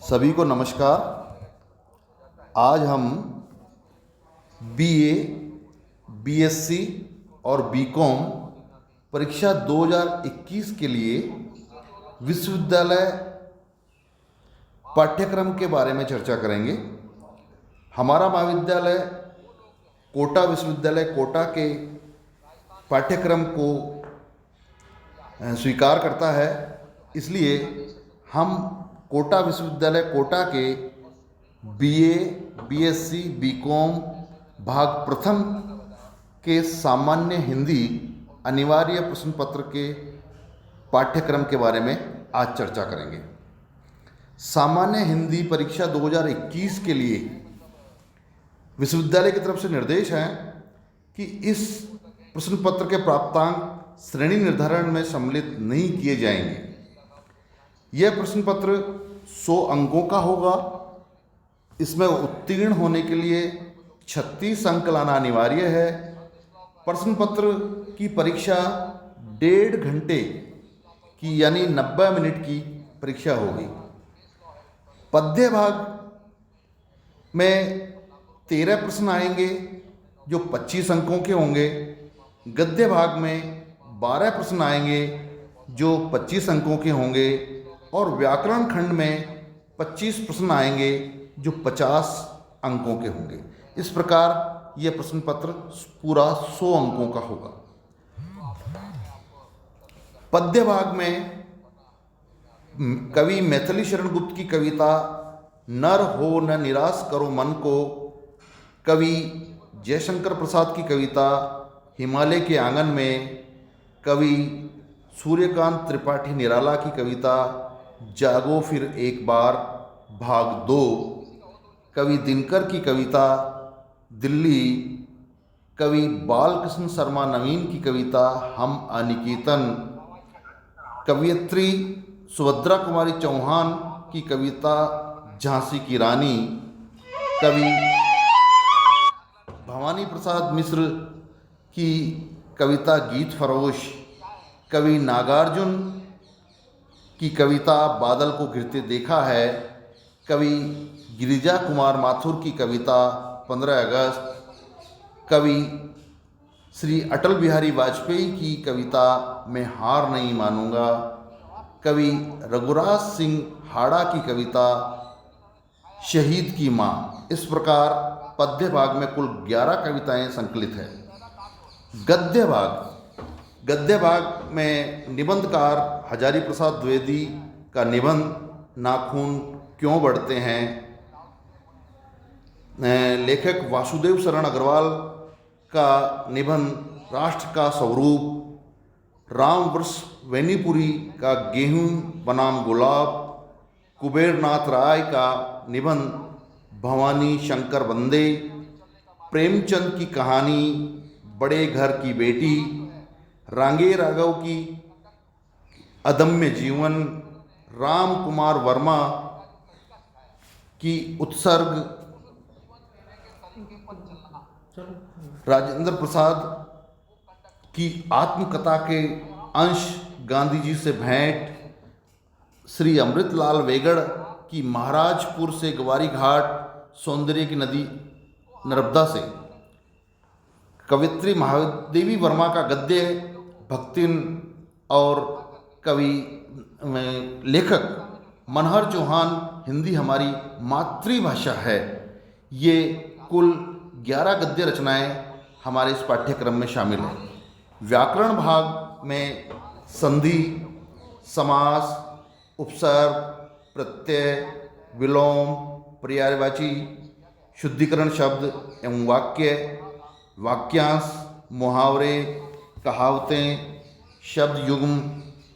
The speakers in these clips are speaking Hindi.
सभी को नमस्कार। आज हम बीए, बीएससी और बीकॉम परीक्षा 2021 के लिए विश्वविद्यालय पाठ्यक्रम के बारे में चर्चा करेंगे। हमारा महाविद्यालय कोटा विश्वविद्यालय कोटा के पाठ्यक्रम को स्वीकार करता है, इसलिए हम कोटा विश्वविद्यालय कोटा के बीए, बीएससी, बीकॉम भाग प्रथम के सामान्य हिंदी अनिवार्य प्रश्न पत्र के पाठ्यक्रम के बारे में आज चर्चा करेंगे। सामान्य हिंदी परीक्षा 2021 के लिए विश्वविद्यालय की तरफ से निर्देश है कि इस प्रश्न पत्र के प्राप्तांक श्रेणी निर्धारण में सम्मिलित नहीं किए जाएंगे। यह प्रश्न पत्र 100 अंकों का होगा। इसमें उत्तीर्ण होने के लिए 36 अंक लाना अनिवार्य है। प्रश्न पत्र की परीक्षा 1.5 घंटे की यानी 90 मिनट की परीक्षा होगी। पद्य भाग में 13 प्रश्न आएंगे जो 25 अंकों के होंगे। गद्य भाग में 12 प्रश्न आएंगे जो 25 अंकों के होंगे और व्याकरण खंड में 25 प्रश्न आएंगे जो 50 अंकों के होंगे। इस प्रकार यह प्रश्न पत्र पूरा 100 अंकों का होगा। पद्य भाग में कवि मैथिली शरण गुप्त की कविता नर हो न निराश करो मन को, कवि जयशंकर प्रसाद की कविता हिमालय के आंगन में, कवि सूर्यकांत त्रिपाठी निराला की कविता जागो फिर एक बार भाग 2, कवि दिनकर की कविता दिल्ली, कवि बालकृष्ण शर्मा नवीन की कविता हम अनिकेतन, कवयित्री सुभद्रा कुमारी चौहान की कविता झांसी की रानी, कवि भवानी प्रसाद मिश्र की कविता गीत फरोश, कवि नागार्जुन की कविता बादल को गिरते देखा है, कवि गिरिजा कुमार माथुर की कविता 15 अगस्त, कवि श्री अटल बिहारी वाजपेयी की कविता मैं हार नहीं मानूंगा, कवि रघुराज सिंह हाड़ा की कविता शहीद की माँ। इस प्रकार पद्य भाग में कुल 11 कविताएं संकलित है। गद्य भाग में निबंधकार हजारी प्रसाद द्विवेदी का निबंध नाखून क्यों बढ़ते हैं, लेखक वासुदेव शरण अग्रवाल का निबंध राष्ट्र का स्वरूप, राम वृष वैनीपुरी का गेहूं बनाम गुलाब, कुबेरनाथ राय का निबंध भवानी शंकर बंदे, प्रेमचंद की कहानी बड़े घर की बेटी, रांगे राघव की अदम्य जीवन, राम कुमार वर्मा की उत्सर्ग, राजेंद्र प्रसाद की आत्मकथा के अंश गांधी जी से भेंट, श्री अमृतलाल वेगड़ की महाराजपुर से ग्वारी घाट सौंदर्य की नदी नर्मदा से, कवित्री महादेवी वर्मा का गद्य भक्तिन और कवि लेखक मनहर चौहान हिंदी हमारी मातृभाषा है। ये कुल 11 गद्य रचनाएं हमारे इस पाठ्यक्रम में शामिल हैं। व्याकरण भाग में संधि, समास, उपसर्ग, प्रत्यय, विलोम, पर्यायवाची, शुद्धिकरण शब्द एवं वाक्य, वाक्यांश, मुहावरे, कहावतें, शब्द युग्म,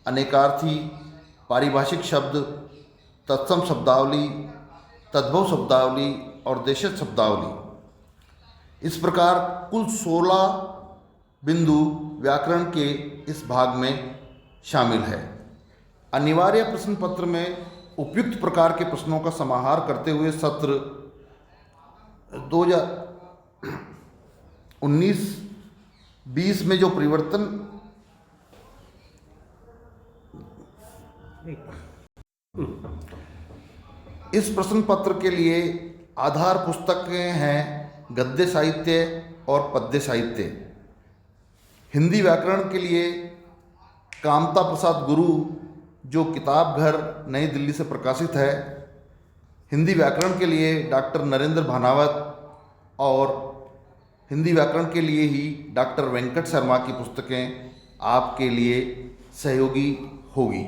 अनेकार्थी, पारिभाषिक शब्द, तत्सम शब्दावली, तद्भव शब्दावली और देशज शब्दावली। इस प्रकार कुल 16 बिंदु व्याकरण के इस भाग में शामिल है। अनिवार्य प्रश्न पत्र में उपयुक्त प्रकार के प्रश्नों का समाहार करते हुए सत्र 2019-20 में जो परिवर्तन इस प्रश्न पत्र के लिए आधार पुस्तकें हैं गद्य साहित्य और पद्य साहित्य। हिंदी व्याकरण के लिए कामता प्रसाद गुरु जो किताब घर नई दिल्ली से प्रकाशित है। हिंदी व्याकरण के लिए डॉक्टर नरेंद्र भानावत और हिंदी व्याकरण के लिए ही डॉक्टर वेंकट शर्मा की पुस्तकें आपके लिए सहयोगी होगी।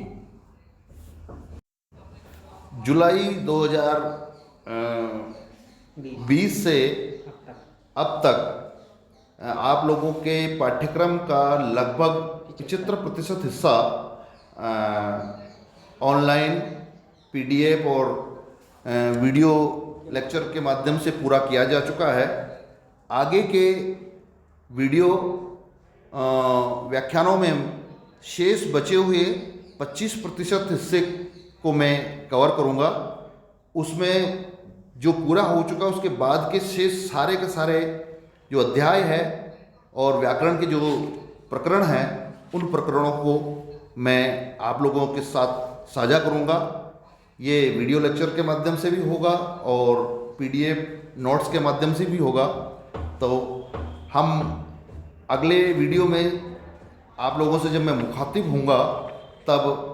जुलाई 2020 से अब तक आप लोगों के पाठ्यक्रम का लगभग 75% हिस्सा ऑनलाइन पीडीएफ और वीडियो लेक्चर के माध्यम से पूरा किया जा चुका है। आगे के वीडियो व्याख्यानों में शेष बचे हुए 25% हिस्से को मैं कवर करूँगा। उसमें जो पूरा हो चुका उसके बाद के शेष सारे के सारे जो अध्याय है और व्याकरण के जो प्रकरण हैं उन प्रकरणों को मैं आप लोगों के साथ साझा करूँगा। ये वीडियो लेक्चर के माध्यम से भी होगा और पीडीएफ नोट्स के माध्यम से भी होगा। तो हम अगले वीडियो में आप लोगों से जब मैं मुखातिब होऊंगा तब